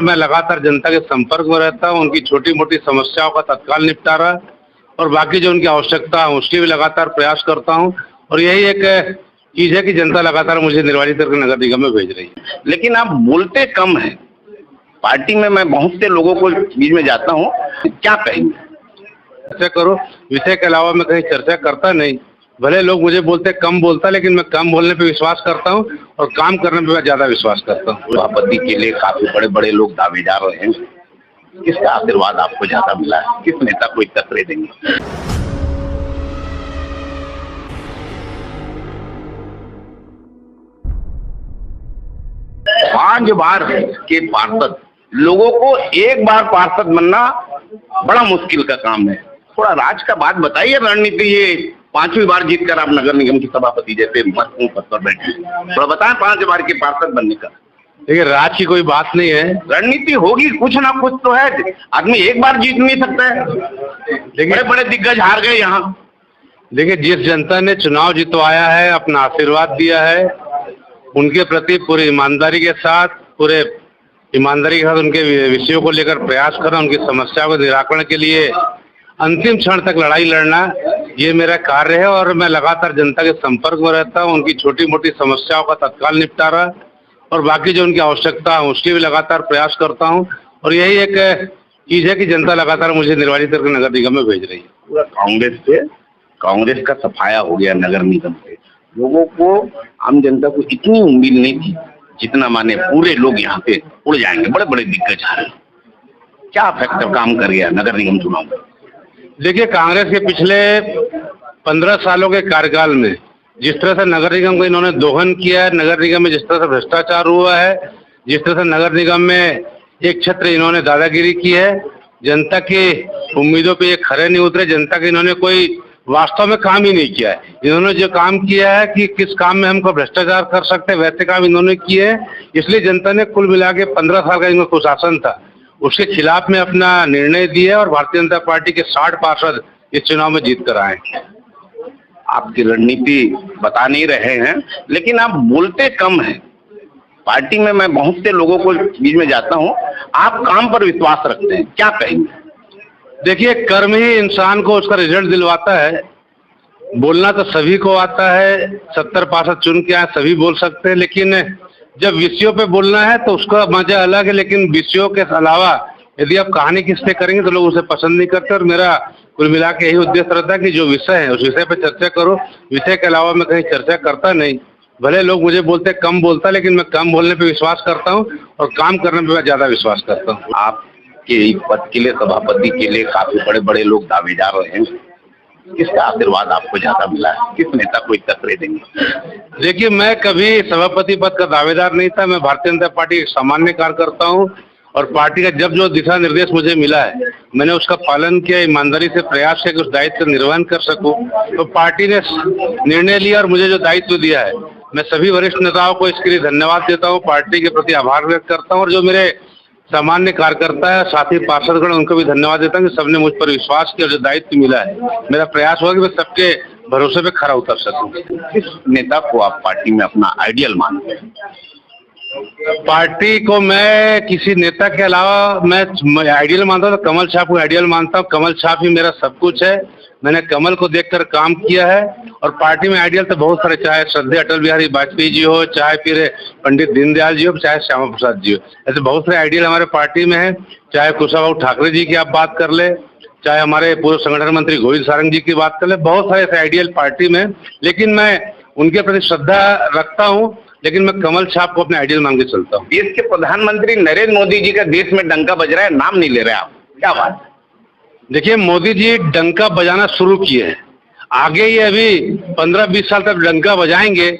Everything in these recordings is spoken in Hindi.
मैं लगातार जनता के संपर्क में रहता हूँ, उनकी छोटी मोटी समस्याओं का तत्काल निपटारा और बाकी जो उनकी आवश्यकता है उसके भी लगातार प्रयास करता हूँ। और यही एक चीज है कि जनता लगातार मुझे निर्वाचित करके नगर निगम में भेज रही है। लेकिन आप बोलते कम हैं। पार्टी में मैं बहुत से लोगों को बीच में जाता हूँ, क्या कहेंगे? चर्चा करो, विषय के अलावा मैं कहीं चर्चा करता नहीं। भले लोग मुझे बोलते कम बोलता, लेकिन मैं कम बोलने पे विश्वास करता हूँ और काम करने पे मैं ज्यादा विश्वास करता हूँ। सभापति के लिए काफी बड़े बड़े लोग दावेदार रहे हैं, किसका आशीर्वाद आपको ज्यादा मिला है? किस नेता को टक्कर देंगे? 5 बार के पार्षद लोगों को एक बार पार्षद बनना बड़ा मुश्किल का काम है। थोड़ा राज का बात बताइए, रणनीति। ये 5वीं बार जीतकर आप नगर निगम की सभापति जैसे महत्वपूर्ण पद पर बैठे, थोड़ा बताएं 5 बार के पार्षद बनने का। देखिए, राज की कोई बात नहीं है, रणनीति होगी, कुछ ना कुछ तो है। आदमी एक बार जीत नहीं सकता है। बड़े बड़े दिग्गज हार गए यहाँ। देखिए, जिस जनता ने चुनाव जितवाया है, अपना आशीर्वाद दिया है, उनके प्रति पूरी ईमानदारी के साथ उनके विषयों को लेकर प्रयास करना, उनकी समस्याओं के निराकरण के लिए अंतिम क्षण तक लड़ाई लड़ना, ये मेरा कार्य है। और मैं लगातार जनता के संपर्क में रहता हूँ, उनकी छोटी मोटी समस्याओं का तत्काल निपटारा और बाकी जो उनकी आवश्यकता है उसके भी लगातार प्रयास करता हूँ। और यही एक चीज है कि जनता लगातार मुझे निर्वाचित करके नगर निगम में भेज रही है। पूरा कांग्रेस का सफाया हो गया नगर निगम से। लोगों को, आम जनता को इतनी उम्मीद नहीं थी जितना माने पूरे लोग यहाँ पे उड़ जाएंगे। बड़े बड़े दिग्गज हारे, क्या फैक्टर काम कर गया नगर निगम चुनाव में? देखिए, कांग्रेस के पिछले 15 सालों के कार्यकाल में जिस तरह से नगर निगम को इन्होंने दोहन किया है, नगर निगम में जिस तरह से भ्रष्टाचार हुआ है, जिस तरह से नगर निगम में एक छत्र इन्होंने दादागिरी की है, जनता की उम्मीदों पे ये खरे नहीं उतरे। जनता के इन्होंने कोई वास्तव में काम ही नहीं किया है। इन्होंने जो काम किया है कि किस काम में हमको भ्रष्टाचार कर सकते हैं, वैसे काम इन्होंने किए हैं। इसलिए जनता ने कुल मिला के 15 साल का इनका कुशासन था, उसके खिलाफ में अपना निर्णय दिया और भारतीय जनता पार्टी के 60 पार्षद इस चुनाव में जीत कर आए। आपकी रणनीति बता नहीं रहे हैं, लेकिन आप बोलते कम हैं। पार्टी में मैं बहुत से लोगों को बीच में जाता हूँ, आप काम पर विश्वास रखते हैं, क्या कहेंगे? देखिए, कर्म ही इंसान को उसका रिजल्ट दिलवाता है। बोलना तो सभी को आता है, 70 पार्षद चुन के आए, सभी बोल सकते हैं, लेकिन जब विषयों पे बोलना है तो उसका मजा अलग है। लेकिन विषयों के अलावा यदि आप कहानी किससे करेंगे तो लोग उसे पसंद नहीं करते। और मेरा कुल मिला के यही उद्देश्य रहता है कि जो विषय है उस विषय पे चर्चा करो। विषय के अलावा मैं कहीं चर्चा करता नहीं। भले लोग मुझे बोलते कम बोलता, लेकिन मैं कम बोलने पे विश्वास करता हूँ और काम करने पे मैं ज्यादा विश्वास करता हूँ। आपके पद के लिए, सभापति के लिए काफी बड़े बड़े लोग दावेदार रहे हैं, किसका आशीर्वाद आपको ज्यादा मिला है? किस नेता को टक्कर देंगे? देखिए, मैं कभी सभापति पद का दावेदार नहीं था। मैं भारतीय जनता पार्टी एक सामान्य कार्यकर्ता हूँ और पार्टी का जब जो दिशा निर्देश मुझे मिला है मैंने उसका पालन किया, ईमानदारी से प्रयास किया कि उस दायित्व का निर्वहन कर सकूं। तो पार्टी ने निर्णय लिया और मुझे जो दायित्व दिया है, मैं सभी वरिष्ठ नेताओं को इसके लिए धन्यवाद देता हूँ, पार्टी के प्रति आभार व्यक्त करता हूँ। और जो मेरे सामान्य कार्यकर्ता है, साथी पार्षदगण, उनको भी धन्यवाद देता हूँ कि सबने मुझ पर विश्वास किया और जो दायित्व मिला है, मेरा प्रयास होगा कि मैं सबके भरोसे पे खरा उतर सकूं। किस नेता को आप पार्टी में अपना आइडियल मानते हैं? पार्टी को मैं किसी नेता के अलावा मैं आइडियल मानता हूँ तो कमल छाप को आइडियल मानता हूँ। कमल छाप ही मेरा सब कुछ है। मैंने कमल को देखकर काम किया है। और पार्टी में आइडियल तो बहुत सारे, चाहे श्रद्धेय अटल बिहारी वाजपेयी जी हो, चाहे फिर पंडित दीनदयाल जी हो, चाहे श्यामा प्रसाद जी हो, ऐसे बहुत सारे आइडियल हमारे पार्टी में है। चाहे कुशाभाऊ ठाकरे जी की आप बात कर ले, चाहे हमारे पूर्व संगठन मंत्री गोविंद सारंग जी की बात कर ले, बहुत सारे ऐसे आइडियल पार्टी में। लेकिन मैं उनके प्रति श्रद्धा रखता हूँ, लेकिन मैं कमल छाप को अपने आइडियल मान के चलता हूँ। देश के प्रधानमंत्री नरेंद्र मोदी जी का देश में डंका बज रहा है, नाम नहीं ले रहे आप, क्या बात? देखिए, मोदी जी डंका बजाना शुरू किए हैं, आगे ये अभी 15-20 साल तक डंका बजाएंगे,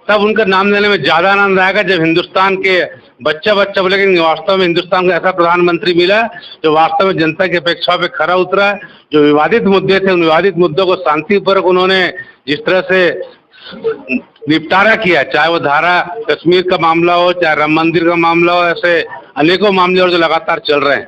तब उनका नाम लेने में ज्यादा आनंद आएगा जब हिंदुस्तान के बच्चा बोलेंगे वास्तव में हिंदुस्तान का ऐसा प्रधानमंत्री मिला जो वास्तव में जनता की अपेक्षाओं पे खरा उतरा है। जो विवादित मुद्दे थे, उन विवादित मुद्दों को शांतिपूर्वक उन्होंने जिस तरह से निपटारा किया, चाहे वो धारा कश्मीर का मामला हो, चाहे राम मंदिर का मामला हो, ऐसे अनेकों मामले और जो लगातार चल रहे हैं।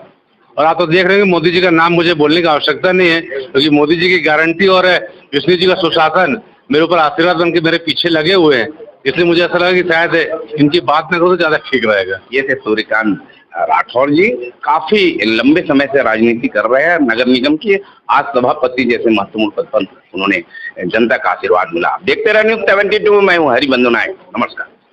और आप तो देख रहे हैं कि मोदी जी का नाम मुझे बोलने की आवश्यकता नहीं है, क्योंकि मोदी जी की गारंटी और विष्णु जी का सुशासन मेरे ऊपर आशीर्वाद बन के मेरे पीछे लगे हुए हैं। इसलिए मुझे ऐसा लगा कि शायद इनकी बात न करो तो ज्यादा ठीक रहेगा। ये थे सूर्यकांत राठौर जी, काफी लंबे समय से राजनीति कर रहे हैं नगर निगम की। आज सभापति जैसे महत्वपूर्ण पद पर उन्होंने जनता का आशीर्वाद मिला। देखते रहे News 72, मैं हूँ हरिबंधु नायक। नमस्कार।